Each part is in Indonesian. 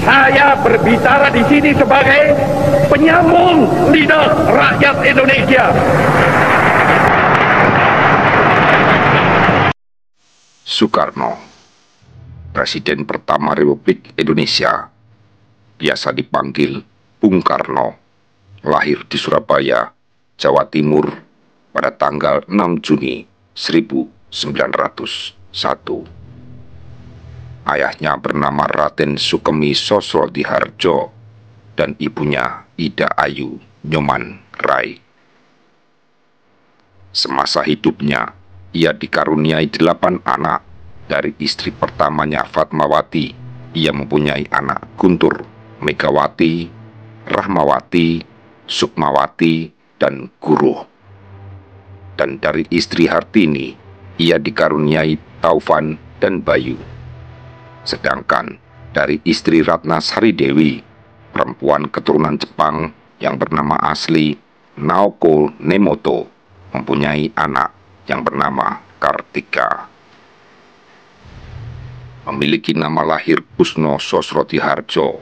Saya berbicara di sini sebagai penyambung lidah rakyat Indonesia. Soekarno, Presiden pertama Republik Indonesia, biasa dipanggil Bung Karno, lahir di Surabaya, Jawa Timur pada tanggal 6 Juni 1901. Ayahnya bernama Raden Sukemi Sosrodihardjo dan ibunya Ida Ayu Nyoman Rai. Semasa hidupnya, ia dikaruniai 8 anak. Dari istri pertamanya Fatmawati, ia mempunyai anak Guntur, Megawati, Rahmawati, Sukmawati, dan Guruh. Dan dari istri Hartini, ia dikaruniai Taufan dan Bayu. Sedangkan dari istri Ratna Sari Dewi, perempuan keturunan Jepang yang bernama asli Naoko Nemoto, mempunyai anak yang bernama Kartika. Memiliki nama lahir Kusno Sosrodihardjo,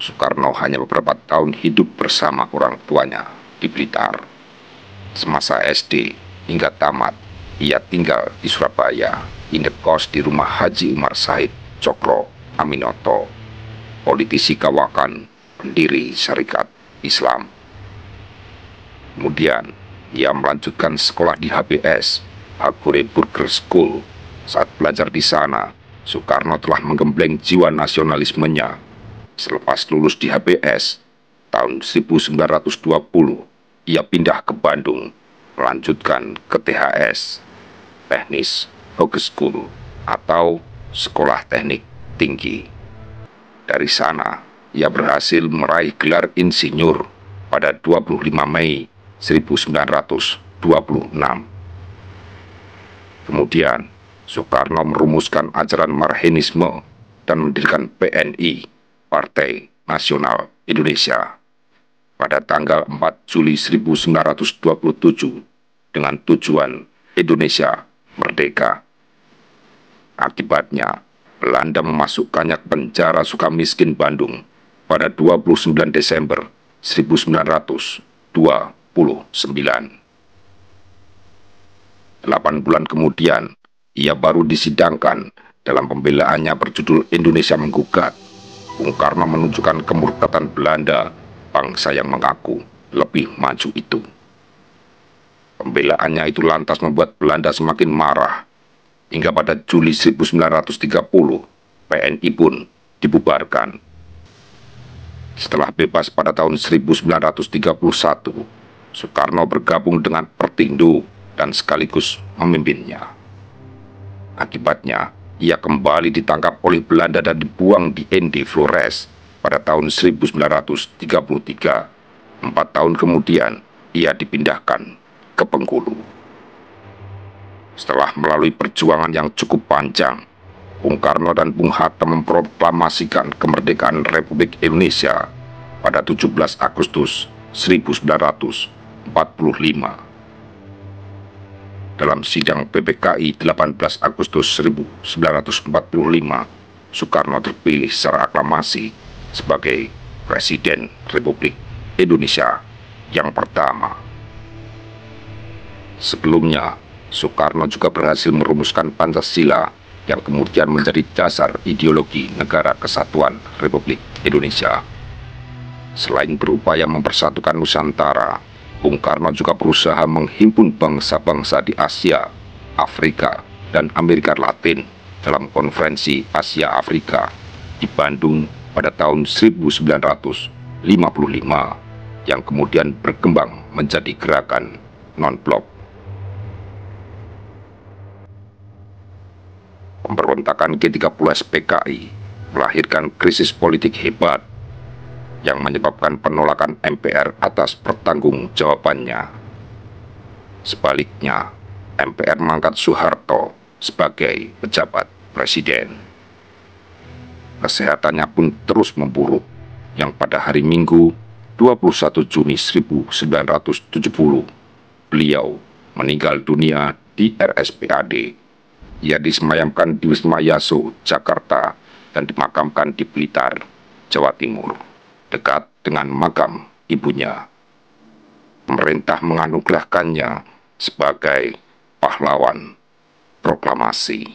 Soekarno hanya beberapa tahun hidup bersama orang tuanya di Blitar. Semasa SD hingga tamat, ia tinggal di Surabaya, indekos di rumah Haji Umar Said Cokro Aminoto, politisi Kawakan, pendiri Syarikat Islam. Kemudian, ia melanjutkan sekolah di HBS, Hagore Burger School. Saat belajar di sana, Soekarno telah menggembleng jiwa nasionalismenya. Selepas lulus di HBS, tahun 1920, ia pindah ke Bandung, melanjutkan ke THS, Teknis Hogeschool, atau Sekolah Teknik Tinggi. Dari sana, ia berhasil meraih gelar insinyur pada 25 Mei 1926. Kemudian, Soekarno merumuskan ajaran Marxisme dan mendirikan PNI, Partai Nasional Indonesia, pada tanggal 4 Juli 1927 dengan tujuan Indonesia merdeka. Akibatnya, Belanda memasukkannya ke penjara Sukamiskin Bandung pada 29 Desember 1929. 8 bulan kemudian, ia baru disidangkan dalam pembelaannya berjudul Indonesia Menggugat. Bung Karno menunjukkan kemurtatan Belanda, bangsa yang mengaku lebih maju itu. Pembelaannya itu lantas membuat Belanda semakin marah. Hingga pada Juli 1930, PNI pun dibubarkan. Setelah bebas pada tahun 1931, Soekarno bergabung dengan Pertindo dan sekaligus memimpinnya. Akibatnya, ia kembali ditangkap oleh Belanda dan dibuang di ND Flores pada tahun 1933. 4 tahun kemudian, ia dipindahkan ke Bengkulu. Setelah melalui perjuangan yang cukup panjang, Bung Karno dan Bung Hatta memproklamasikan kemerdekaan Republik Indonesia pada 17 Agustus 1945. Dalam sidang PPKI 18 Agustus 1945, Soekarno terpilih secara aklamasi sebagai Presiden Republik Indonesia yang pertama. Sebelumnya, Soekarno juga berhasil merumuskan Pancasila yang kemudian menjadi dasar ideologi Negara Kesatuan Republik Indonesia. Selain berupaya mempersatukan Nusantara, Bung Karno juga berusaha menghimpun bangsa-bangsa di Asia, Afrika, dan Amerika Latin dalam konferensi Asia-Afrika di Bandung pada tahun 1955 yang kemudian berkembang menjadi gerakan non-blok. Pemberontakan G30S PKI melahirkan krisis politik hebat yang menyebabkan penolakan MPR atas pertanggungjawabannya. Sebaliknya, MPR mengangkat Soeharto sebagai pejabat presiden. Kesehatannya pun terus memburuk, yang pada hari Minggu 21 Juni 1970, beliau meninggal dunia di RSPAD. Ia disemayamkan di Wisma Yaso, Jakarta, dan dimakamkan di Blitar Jawa Timur, dekat dengan makam ibunya. Pemerintah menganugerahkannya sebagai pahlawan proklamasi.